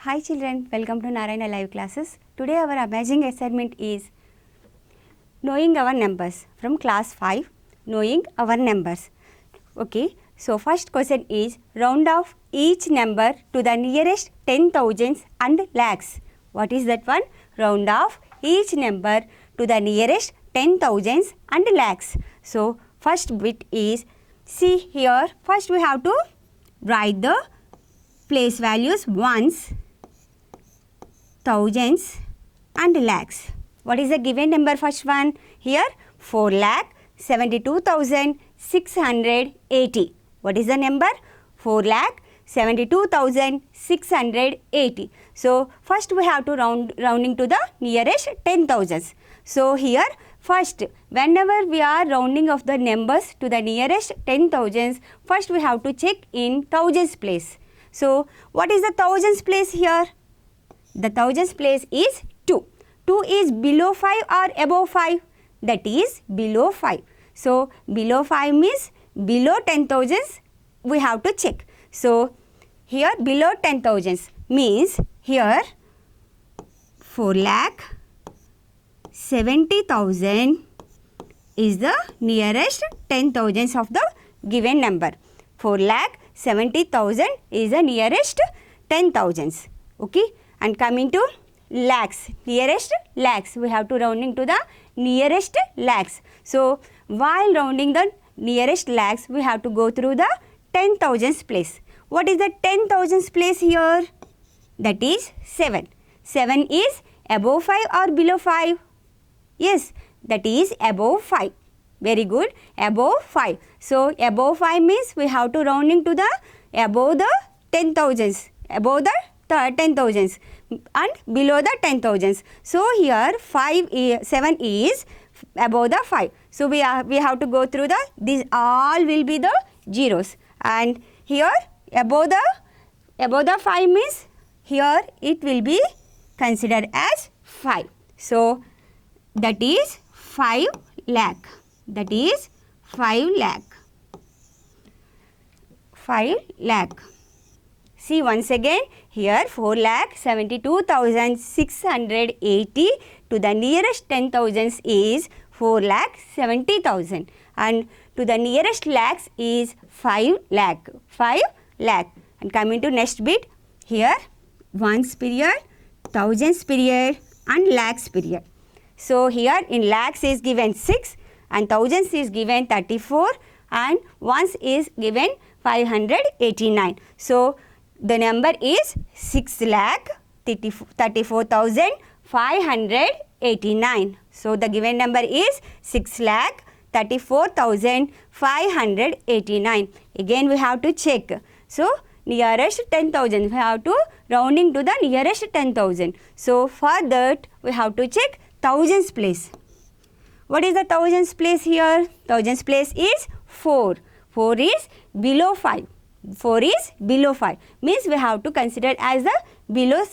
Hi children, welcome to Narayana Live Classes. Today our amazing assignment is knowing our numbers from class 5, knowing our numbers. Okay, so first question is round off each number to the nearest 10,000s and lakhs. What is that one? Round off each number to the nearest 10,000s and lakhs. So first bit is, see here, first we have to write the place values ones, thousands and lakhs. What is the given number first one? Here 4,72,680. What is the number? 4,72,680. So first we have to rounding to the nearest 10,000s. So here first whenever we are rounding of the numbers to the nearest 10,000s, first we have to check in thousands place. So what is the thousands place here? The thousands place is 2. 2 is below 5 or above 5? That is below 5. So below 5 means below 10,000s we have to check. So here below 10,000s means here 4,70,000 is the nearest 10,000s of the given number. 4,70,000 is the nearest 10,000s. Okay. And coming to lakhs, nearest lakhs, we have to rounding to the nearest lakhs. So while rounding the nearest lakhs, we have to go through the 10,000s place. What is the 10,000s place here? That is 7. 7 is above 5 or below 5? Yes, that is above 5. Very good, above 5. So above 5 means we have to rounding to the above the 10,000s, above the 10,000s and below the 10,000s. So here 7 is above the 5. So we have to go through the, these all will be the zeros, and here above the 5 means here it will be considered as 5. So that is 5 lakh. That is 5 lakh. 5 lakh. See once again, here 4,72,680 to the nearest 10,000s is 4,70,000 and to the nearest lakhs is 5 lakh. 5 lakh. And coming to next bit, here ones period, thousands period and lakhs period. So here in lakhs is given 6 and thousands is given 34 and ones is given 589. So the number is 6,34,589. So the given number is 6,34,589. Again we have to check. So nearest 10,000, we have to rounding to the nearest 10,000. So for that we have to check thousands place. What is the thousands place here? Thousands place is 4. 4 is below 5. 4 is below 5 means we have to consider as the below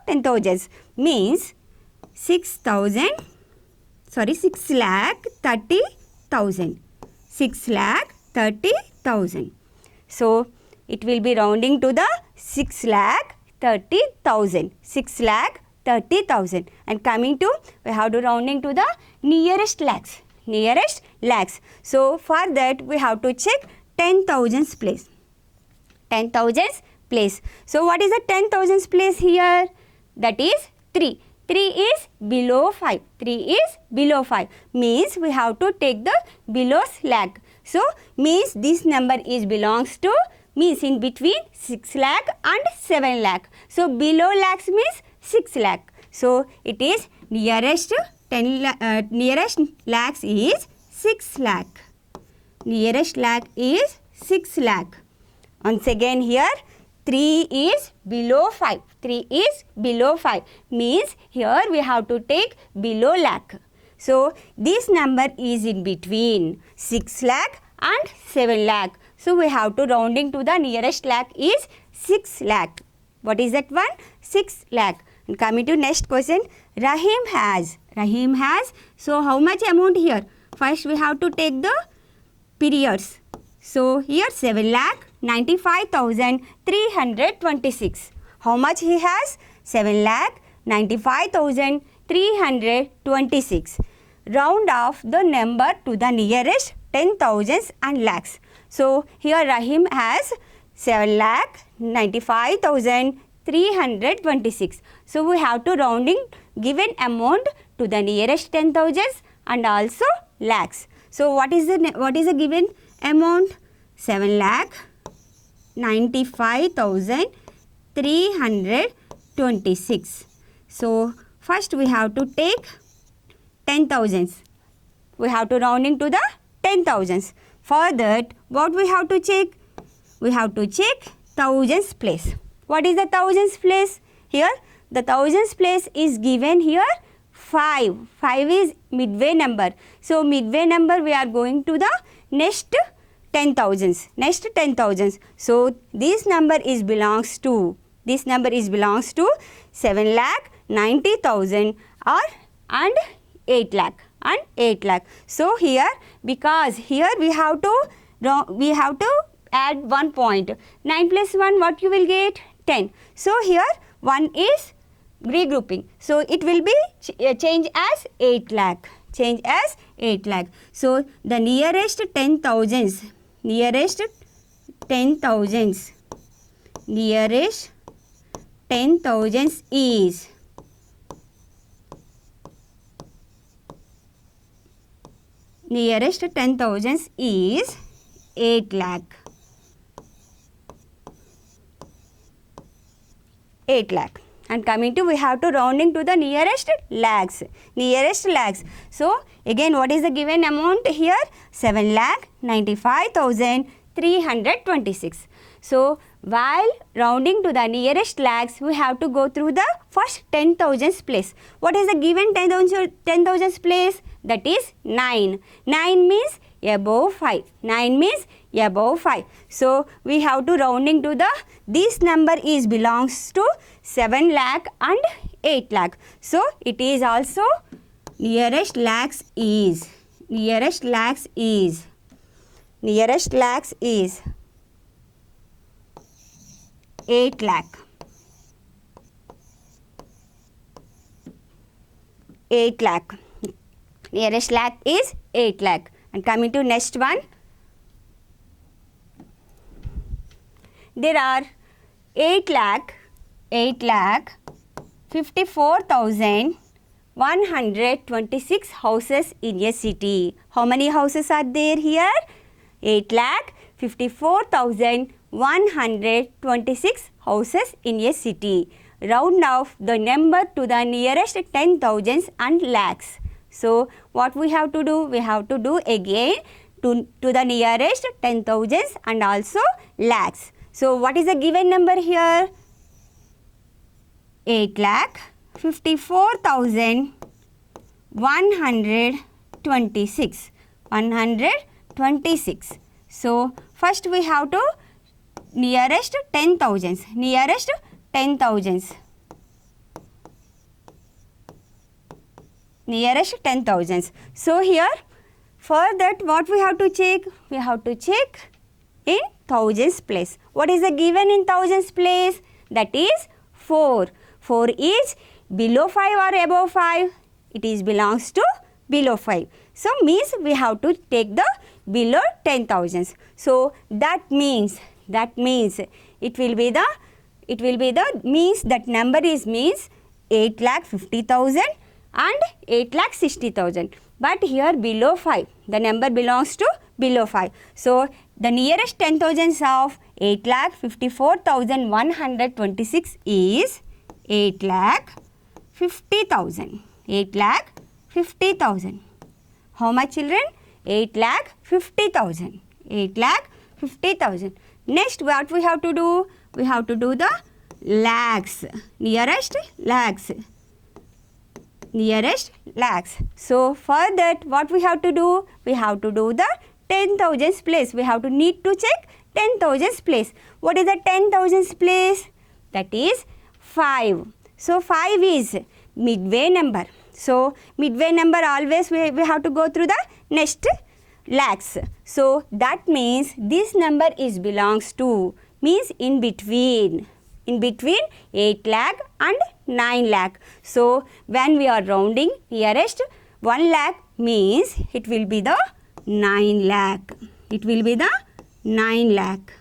10,000s means 6,30,000. 6,30,000. So it will be rounding to the 6,30,000. 6,30,000 and coming to we have to rounding to the nearest lakhs. Nearest lakhs. So for that we have to check 10,000s place. 10,000s place. So what is the 10,000s place here? That is 3. 3 is below 5. 3 is below 5 means we have to take the below lakh. So means this number is belongs to means in between 6 lakh and 7 lakh. So below lakhs means 6 lakh. So it is nearest nearest lakhs is 6 lakh. Nearest lakh is 6 lakh. Once again here 3 is below 5. 3 is below 5 means here we have to take below lakh. So this number is in between 6 lakh and 7 lakh. So we have to rounding to the nearest lakh is 6 lakh. What is that one? 6 lakh. And coming to next question, Rahim has. So how much amount here? First we have to take the periods. So here 7,95,326. How much he has? 7,95,326. Round off the number to the nearest 10,000s and lakhs. So here Rahim has 7,95,326. So we have to rounding given amount to the nearest 10,000s and also lakhs. So what is the given amount? 7,95,326. So first we have to take 10,000s. We have to rounding to the 10,000s. For that, what we have to check? We have to check thousands place. What is the thousands place? Here, the thousands place is given here 5. 5 is midway number. So, midway number we are going to the next 10,000s. Next 10,000s. So, this number is belongs to 7,90,000 or and 8 lakh and 8 lakh. So here, because here we have to add 1 point. 9 plus 1, what you will get? 10. So here 1 is regrouping. So it will be change as 8 lakh. Change as 8 lakh. So the nearest 10,000s. Nearest 10,000s is nearest 10,000s is 8 lakh. 8 lakh. And coming to, we have to rounding to the nearest lakhs. Nearest lakhs. So again, what is the given amount here? 7,95,326. So while rounding to the nearest lakhs, we have to go through the first 10,000s place. What is the given 10,000s place? That is 9. 9 means above 5. 9 means above 5. So we have to rounding to the, this number is belongs to 7 lakh and 8 lakh. So it is also nearest lakhs is 8 lakh. 8 lakh. Nearest lakh is 8 lakh. And coming to next one. There are 8,54,126 houses in a city. How many houses are there here? 8,54,126 houses in a city. Round off the number to the nearest 10,000s and lakhs. So what we have to do? We have to do again to the nearest 10,000s and also lakhs. So what is the given number here? 8,54,126. 126. So first we have to nearest 10,000s. Nearest 10,000s. Nearest 10,000s. So here, for that what we have to check? We have to check in thousands place. What is the given in thousands place? That is 4. 4 is below 5 or above 5? It is belongs to below 5. So means we have to take the below 10,000s. So that means it will be the means that number is means 8,50,000 and 8,60,000. But here below 5, the number belongs to below 5. So the nearest 10,000s of 8,54,126 is 8,50,000. 8,50,000. How much children? 8,50,000. 8,50,000. Next what we have to do? We have to do the lakhs. Nearest lakhs. Nearest lakhs. So for that what we have to do? We have to do the 10,000s place. We have to need to check 10,000s place. What is the 10,000s place? That is 5. So 5 is midway number. So midway number always we have to go through the next lakhs. So that means this number is belongs to, means in between. in between 8 lakh and 9 lakh. So when we are rounding nearest 1 lakh means it will be the 9 lakh. It will be the 9 lakh.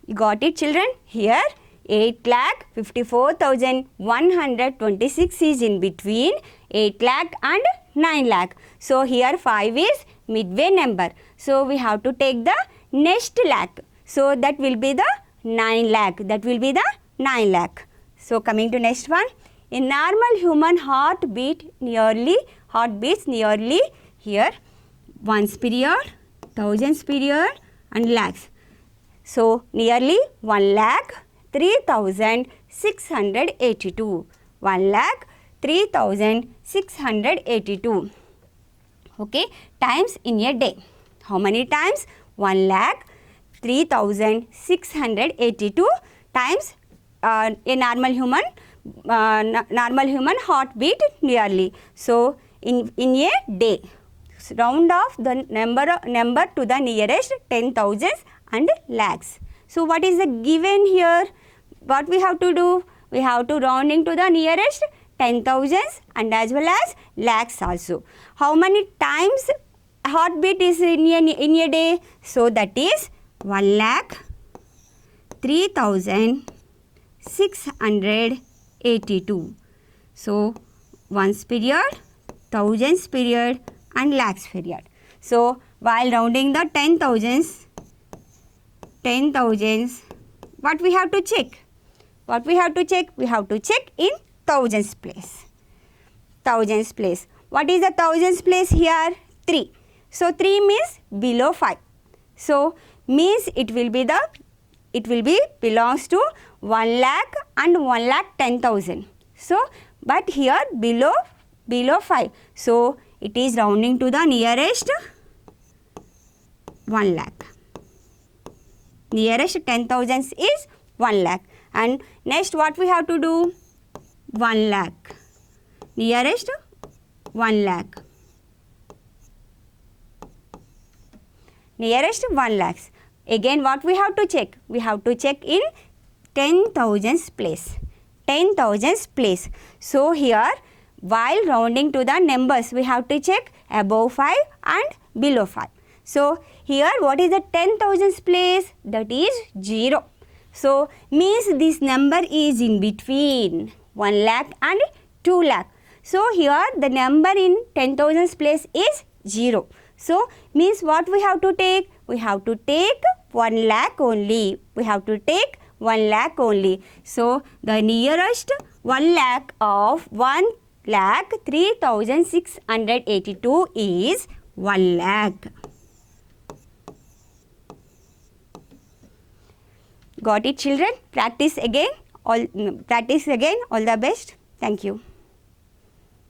You got it, children? Here 8,54,126 is in between 8 lakh and 9 lakh. So here 5 is midway number. So we have to take the next lakh. So that will be the 9 lakh. That will be the 9 lakh. So coming to next one. A normal human heartbeats nearly here ones period, thousands period and lakhs. So nearly 1,03,682. 1,03,682. Okay, times in a day. How many times? 1,03,682 times a normal human heartbeat nearly. So in a day, round off the number to the nearest 10,000s and lakhs. So what is the given here? What we have to do? We have to rounding to the nearest 10,000s and as well as lakhs also. How many times heartbeat is in a day? So that is 1,03,682. So ones period, thousands period and lakhs period. So while rounding the 10,000s, what we have to check? What we have to check? We have to check in thousands place. Thousands place. What is the thousands place here? 3. So 3 means below 5. So means it will be belongs to 1 lakh and 1,10,000. So but here below 5. So it is rounding to the nearest 1 lakh. Nearest 10,000s is 1 lakh. And next what we have to do? 1 lakh. Nearest 1 lakh. Nearest 1 lakhs. Again what we have to check? We have to check in 10,000s place. 10,000s place. So here while rounding to the numbers we have to check above 5 and below 5. So here what is the 10,000s place? That is 0. So means this number is in between 1 lakh and 2 lakh. So here the number in 10,000s place is 0. So means what we have to take? We have to take 1 lakh only. We have to take 1 lakh only. So the nearest 1 lakh of 1,03,682 is 1 lakh. Got it, children? Practice again. All the best. Thank you.